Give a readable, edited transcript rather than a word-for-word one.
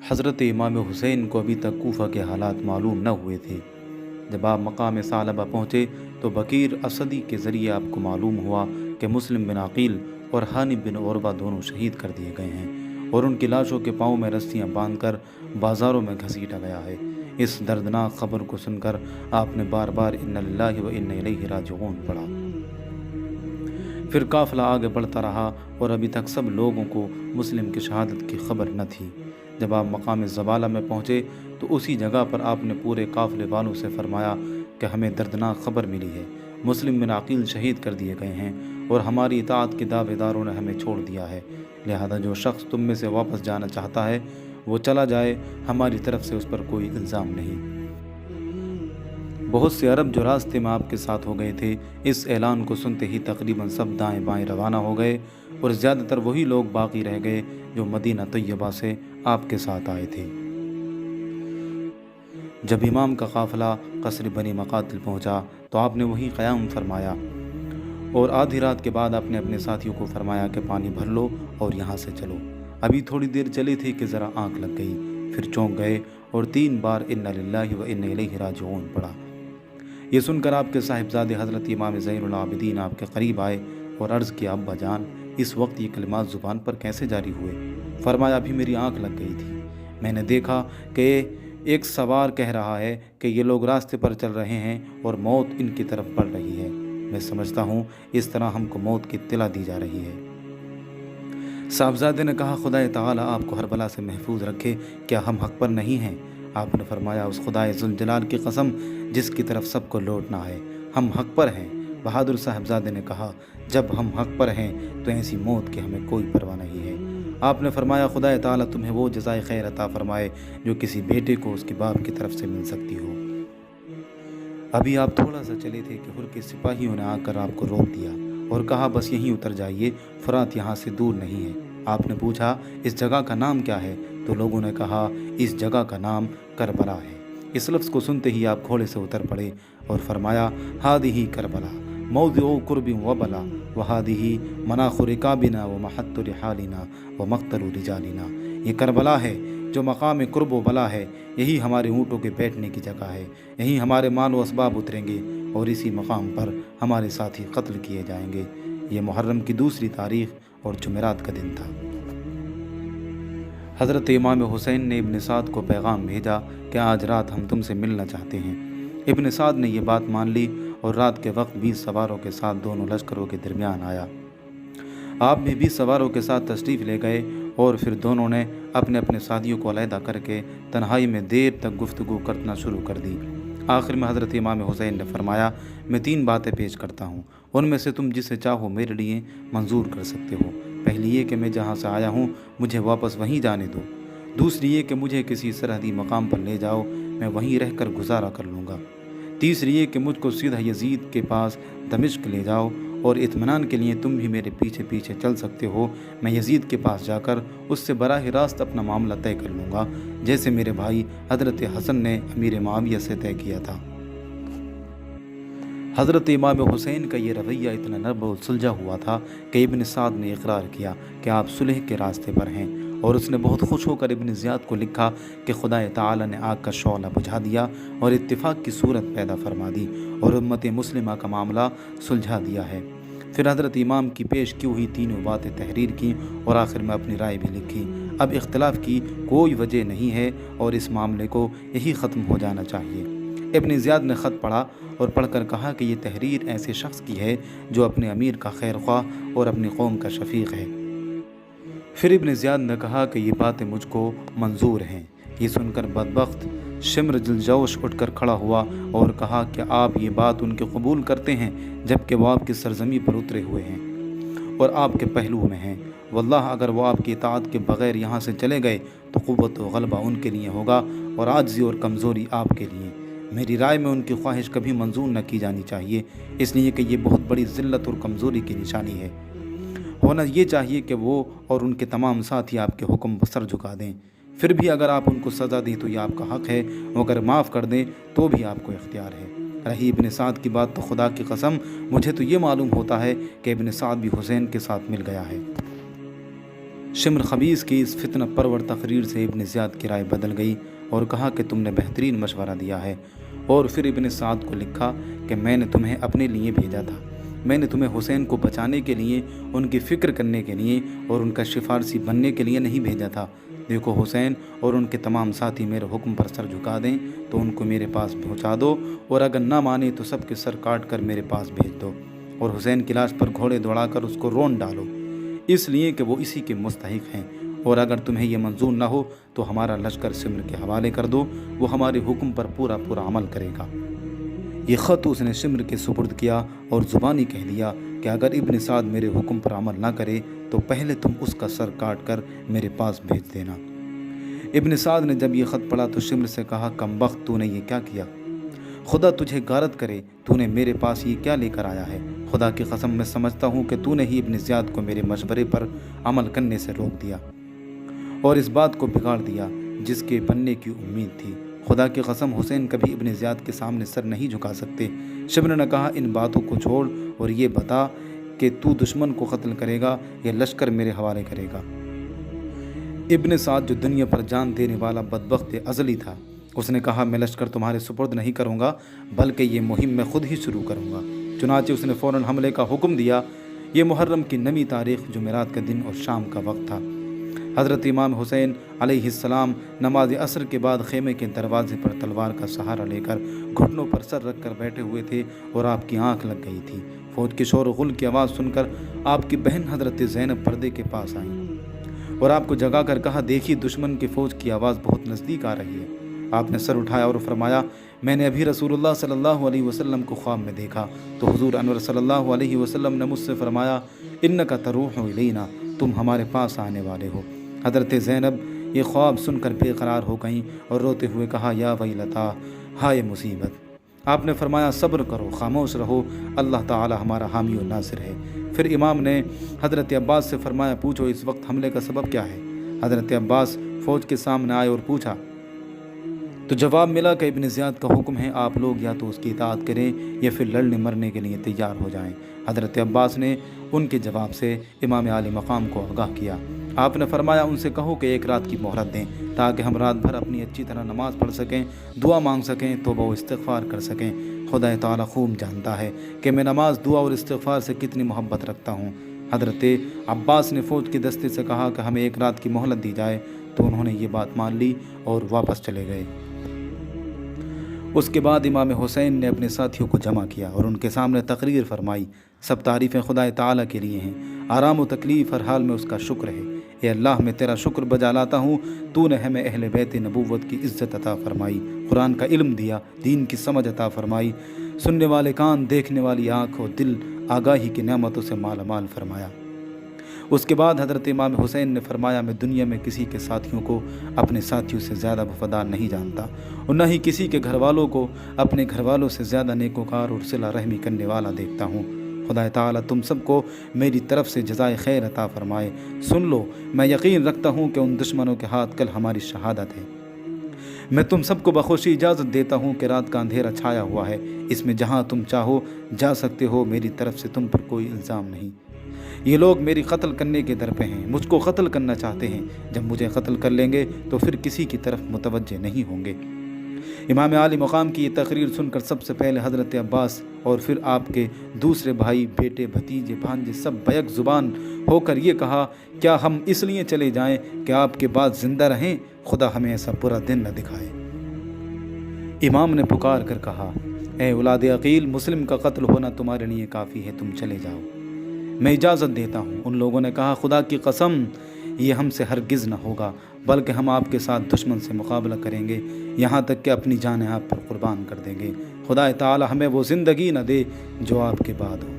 हज़रत इमाम हुसैन को अभी तक कूफा के हालात मालूम न हुए थे। जब आप मकाम सालबा पहुँचे तो बकीर असदी के ज़रिए आपको मालूम हुआ कि मुस्लिम बिन अकील और हानिब बिन उरवा दोनों शहीद कर दिए गए हैं और उनकी लाशों के पाँव में रस्सियाँ बांधकर बाज़ारों में घसीटा गया है। इस दर्दनाक खबर को सुनकर आपने बार बार इन्ना लिल्लाहि व इन्ना इलैहि राजिऊन पढ़ा। फिर काफ़िला आगे बढ़ता रहा और अभी तक सब लोगों को मुस्लिम की शहादत की खबर न थी। जब आप मकाम ज़बाला में पहुँचे तो उसी जगह पर आपने पूरे काफ़िले वालों से फरमाया कि हमें दर्दनाक खबर मिली है, मुस्लिम बिन अकील शहीद कर दिए गए हैं और हमारी इताअत के दावेदारों ने हमें छोड़ दिया है। लिहाजा जो शख्स तुम में से वापस जाना चाहता है वो चला जाए, हमारी तरफ से उस पर कोई इल्ज़ाम नहीं। बहुत से अरब जो रास्ते में आपके साथ हो गए थे, इस ऐलान को सुनते ही तकरीबन सब दाएं बाएं रवाना हो गए और ज़्यादातर वही लोग बाकी रह गए जो मदीना तैयबा से आपके साथ आए थे। जब इमाम का काफ़िला कसर बनी मकातिल पहुंचा तो आपने वहीं क़याम फरमाया और आधी रात के बाद आपने अपने साथियों को फरमाया कि पानी भर लो और यहाँ से चलो। अभी थोड़ी देर चले थे कि ज़रा आँख लग गई, फिर चौंक गए और 3 बार इन्ना लिल्लाहि व इन्ना इलैहि राजिऊन पढ़ा। ये सुनकर आपके साहिबजादे हज़रत इमाम ज़ैनुल आबिदीन आपके करीब आए और अर्ज़ किया, अब्बा जान, इस वक्त ये कलिमात ज़ुबान पर कैसे जारी हुए? फरमाया, अभी मेरी आँख लग गई थी, मैंने देखा कि एक सवार कह रहा है कि ये लोग रास्ते पर चल रहे हैं और मौत इनकी तरफ बढ़ रही है। मैं समझता हूँ इस तरह हमको मौत की इत्तला दी जा रही है। साहबजादे ने कहा, खुदा ताला आपको हर बला से महफूज रखे, क्या हम हक़ पर नहीं हैं? आपने फरमाया, उस खुदाए ज़ुल जलाल की कसम जिसकी तरफ सबको लौटना है, हम हक़ पर हैं। बहादुर साहबजादे ने कहा, जब हम हक़ पर हैं तो ऐसी मौत की हमें कोई परवाह नहीं है। आपने फरमाया, खुदा ताला तुम्हें वो जज़ाए खैर अता फरमाए जो किसी बेटे को उसके बाप की तरफ से मिल सकती हो। अभी आप थोड़ा सा चले थे कि हुर के सिपाहियों ने आकर आपको रोक दिया और कहा, बस यहीं उतर जाइए, फरात यहाँ से दूर नहीं है। आपने पूछा, इस जगह का नाम क्या है? तो लोगों ने कहा, इस जगह का नाम करबला है। इस लफ्ज़ को सुनते ही आप घोड़े से उतर पड़े और फरमाया, हादिही करबला मौज़िउ कुर्बि व बला व हादिही मनाख़ु रिकाबिना व महत्तु रिहालिना व मक़तलु रिजालिना। ये करबला है जो मकाम कुर्ब व बला है, यही हमारे ऊँटों के बैठने की जगह है, यहीं हमारे माल व असबाब उतरेंगे और इसी मकाम पर हमारे साथी कत्ल किए जाएंगे। ये मुहर्रम की 2 तारीख़ और जुमेरात का दिन था। हज़रत इमाम हुसैन ने इब्न साद को पैगाम भेजा कि आज रात हम तुमसे मिलना चाहते हैं। इब्न साद ने यह बात मान ली और रात के वक्त 20 सवारों के साथ दोनों लश्करों के दरमियान आया। आप भी 20 सवारों के साथ तशरीफ़ ले गए और फिर दोनों ने अपने अपने साथियों को अलहदा करके तन्हाई में देर तक गुफ्तगू करना शुरू कर दी। आखिर में हज़रत इमाम हुसैन ने फरमाया, मैं 3 बातें पेश करता हूँ, उनमें से तुम जिसे चाहो मेरे लिए मंजूर कर सकते हो। पहली ये कि मैं जहाँ से आया हूँ मुझे वापस वहीं जाने दो। दूसरी ये कि मुझे किसी सरहदी मकाम पर ले जाओ, मैं वहीं रहकर गुजारा कर लूँगा। तीसरी ये कि मुझको सीधा यजीद के पास दमिश्क ले जाओ और इत्मीनान के लिए तुम भी मेरे पीछे पीछे चल सकते हो। मैं यजीद के पास जाकर उससे बराह रास्त अपना मामला तय कर लूँगा, जैसे मेरे भाई हज़रत हसन ने अमीर मुआविया से तय किया था। हज़रत इमाम हुसैन का ये रवैया इतना नर्म और सुलझा हुआ था कि इब्न साद ने इकरार किया कि आप सुलह के रास्ते पर हैं और उसने बहुत खुश होकर इब्न ज़ियाद को लिखा कि खुदा ताला ने आग का शौला बुझा दिया और इत्तिफाक की सूरत पैदा फरमा दी और उम्मत मुस्लिमा का मामला सुलझा दिया है। फिर हज़रत इमाम की पेश की हुई 3 बातें तहरीर की और आखिर में अपनी राय भी लिखी। अब इख्तिलाफ़ की कोई वजह नहीं है और इस मामले को यही ख़त्म हो जाना चाहिए। इब्न ज़ियाद ने ख़त पढ़ा और पढ़कर कहा कि ये तहरीर ऐसे शख्स की है जो अपने अमीर का खैर ख्वाह और अपनी कौम का शफीक है। फिर इब्न ज़ियाद ने कहा कि ये बातें मुझको मंजूर हैं। ये सुनकर बदबख्त शिम्र दिलजोश उठकर खड़ा हुआ और कहा कि आप ये बात उनके कबूल करते हैं जबकि वो आपकी सरजमी पर उतरे हुए हैं और आपके पहलू में हैं। वल्लाह अगर वो आपकी इताअत के बग़ैर यहाँ से चले गए तो क़ुव्वत व ग़लबा उनके लिए होगा और आजिज़ी और कमज़ोरी आपके लिए। मेरी राय में उनकी ख्वाहिश कभी मंजूर न की जानी चाहिए, इसलिए कि ये बहुत बड़ी ज़िल्लत और कमज़ोरी की निशानी है। होना ये चाहिए कि वो और उनके तमाम साथी आपके हुक्म पर सर झुका दें। फिर भी अगर आप उनको सज़ा दें तो ये आपका हक़ है, अगर माफ़ कर दें तो भी आपको इख्तियार है। रही इब्न साद की बात तो खुदा की कसम मुझे तो ये मालूम होता है कि इब्न साद भी हुसैन के साथ मिल गया है। शिम्र खबीस की इस फितना परवर तकरीर से इब्न ज़ियाद की राय बदल गई और कहा कि तुमने बेहतरीन मशवरा दिया है। और फिर इब्न साद को लिखा कि मैंने तुम्हें अपने लिए भेजा था, मैंने तुम्हें हुसैन को बचाने के लिए, उनकी फ़िक्र करने के लिए और उनका सिफारसी बनने के लिए नहीं भेजा था। देखो, हुसैन और उनके तमाम साथी मेरे हुक्म पर सर झुका दें तो उनको मेरे पास पहुंचा दो, और अगर ना माने तो सबके सर काट कर मेरे पास भेज दो, और हुसैन की लाश पर घोड़े दौड़ाकर उसको रोन डालो, इसलिए कि वो इसी के मुस्तहिक हैं। और अगर तुम्हें ये मंजूर ना हो तो हमारा लश्कर सिम्र के हवाले कर दो, वो हमारे हुक्म पर पूरा पूरा अमल करेगा। ये ख़त उसने सिम्र के सुपुर्द किया और ज़ुबानी कह दिया कि अगर इब्न साद मेरे हुक्म पर अमल ना करे तो पहले तुम उसका सर काट कर मेरे पास भेज देना। इब्न साद ने जब ये ख़त पढ़ा तो सिम्र से कहा, कमबख्त, तूने ये क्या किया? खुदा तुझे गारत करे, तूने मेरे पास ये क्या लेकर आया है? खुदा की कसम मैं समझता हूँ कि तूने ही इब्न ज़ियाद को मेरे मशवरे पर अमल करने से रोक दिया और इस बात को बिगाड़ दिया जिसके बनने की उम्मीद थी। खुदा की कसम, हुसैन कभी इब्न ज़ियाद के सामने सर नहीं झुका सकते। शिम्र ने कहा, इन बातों को छोड़ और ये बता कि तू दुश्मन को कत्ल करेगा या लश्कर मेरे हवाले करेगा। इब्न साद, जो दुनिया पर जान देने वाला बदबख्त अज़ली था, उसने कहा, मैं लश्कर तुम्हारे सुपुर्द नहीं करूँगा, बल्कि ये मुहिम मैं खुद ही शुरू करूँगा। चुनांचे उसने फ़ौरन हमले का हुक्म दिया। ये मुहर्रम की 9वीं तारीख़ जुमेरात का दिन और शाम का वक्त था। हज़रत इमाम हुसैन अलैहिस्सलाम नमाज असर के बाद खेमे के दरवाजे पर तलवार का सहारा लेकर घुटनों पर सर रख कर बैठे हुए थे और आपकी आंख लग गई थी। फ़ौज के शोर गुल की आवाज़ सुनकर आपकी बहन हज़रत ज़ैनब पर्दे के पास आईं और आपको जगा कर कहा, देखिए, दुश्मन की फ़ौज की आवाज़ बहुत नज़दीक आ रही है। आपने सर उठाया और फरमाया, मैंने अभी रसूलुल्लाह सल्लल्लाहु अलैहि वसल्लम को ख्वाब में देखा तो हुजूर अनवर सल्लल्लाहु अलैहि वसल्लम ने मुझसे फरमाया, इन्नका तरूहु इलैना, तुम हमारे पास आने वाले हो। हज़रत ज़ैनब ये ख्वाब सुनकर बेकरार हो गईं और रोते हुए कहा, या वैलता, हाय मुसीबत। आपने फरमाया, सब्र करो, खामोश रहो, अल्लाह ताला हमारा हामी और नासिर है। फिर इमाम ने हज़रत अब्बास से फरमाया, पूछो इस वक्त हमले का सबब क्या है? हज़रत अब्बास फ़ौज के सामने आए और पूछा तो जवाब मिला कि इब्न ज़ियाद का हुक्म है, आप लोग या तो उसकी इताअत करें या फिर लड़ने मरने के लिए तैयार हो जाएं। हज़रत अब्बास ने उनके जवाब से इमाम आली मकाम को आगाह किया। आपने फरमाया, उनसे कहो कि एक रात की मोहलत दें ताकि हम रात भर अपनी अच्छी तरह नमाज़ पढ़ सकें, दुआ मांग सकें, तौबा व इस्तिग़फ़ार कर सकें। खुदा ताला खूब जानता है कि मैं नमाज, दुआ और इस्तिग़फ़ार से कितनी मोहब्बत रखता हूँ। हज़रत अब्बास ने फ़ौज के दस्ते से कहा कि हमें एक रात की मोहलत दी जाए, तो उन्होंने ये बात मान ली और वापस चले गए। उसके बाद इमाम हुसैन ने अपने साथियों को जमा किया और उनके सामने तकरीर फरमाई, सब तारीफ़ें खुदा ताला के लिए हैं, आराम व तकलीफ़ हर हाल में उसका शुक्र है। ए अल्लाह, मैं तेरा शुक्र बजा लाता हूँ, तूने हमें अहले बैत नबूवत की इज़्ज़त अता फरमाई, कुरान का इल्म दिया, दीन की समझ अता फरमाई, सुनने वाले कान, देखने वाली आँख और दिल आगाही की नेमतों से मालामाल फरमाया। उसके बाद हज़रत इमाम हुसैन ने फरमाया, मैं दुनिया में किसी के साथियों को अपने साथियों से ज़्यादा वफ़ादार नहीं जानता और न ही किसी के घर वालों को अपने घर वालों से ज़्यादा नेकोकार और सिला रहमी करने वाला देखता हूँ। खुदा ताला तुम सबको मेरी तरफ़ से जज़ाए खैर अता फ़रमाए। सुन लो, मैं यकीन रखता हूँ कि उन दुश्मनों के हाथ कल हमारी शहादत है। मैं तुम सबको बखुशी इजाज़त देता हूँ कि रात का अंधेरा छाया हुआ है, इसमें जहाँ तुम चाहो जा सकते हो, मेरी तरफ़ से तुम पर कोई इल्ज़ाम नहीं। ये लोग मेरी कत्ल करने के दर पे हैं, मुझको कत्ल करना चाहते हैं, जब मुझे कत्ल कर लेंगे तो फिर किसी की तरफ मुतवज्जे नहीं होंगे। इमाम आली मकाम की ये तकरीर सुनकर सबसे पहले हज़रत अब्बास और फिर आपके दूसरे भाई, बेटे, भतीजे, भांजे सब बैक ज़ुबान होकर ये कहा, क्या हम इसलिए चले जाएं कि आपके बाद ज़िंदा रहें? खुदा हमें ऐसा बुरा दिन न दिखाए। इमाम ने पुकार कर कहा, ए औलाद अकील, मुस्लिम का कत्ल होना तुम्हारे लिए काफ़ी है, तुम चले जाओ, मैं इजाज़त देता हूँ। उन लोगों ने कहा, खुदा की कसम, ये हमसे हरगिज़ न होगा, बल्कि हम आपके साथ दुश्मन से मुकाबला करेंगे, यहाँ तक कि अपनी जान आप पर कुर्बान कर देंगे। खुदा ताला हमें वो ज़िंदगी न दे जो आपके बाद हो।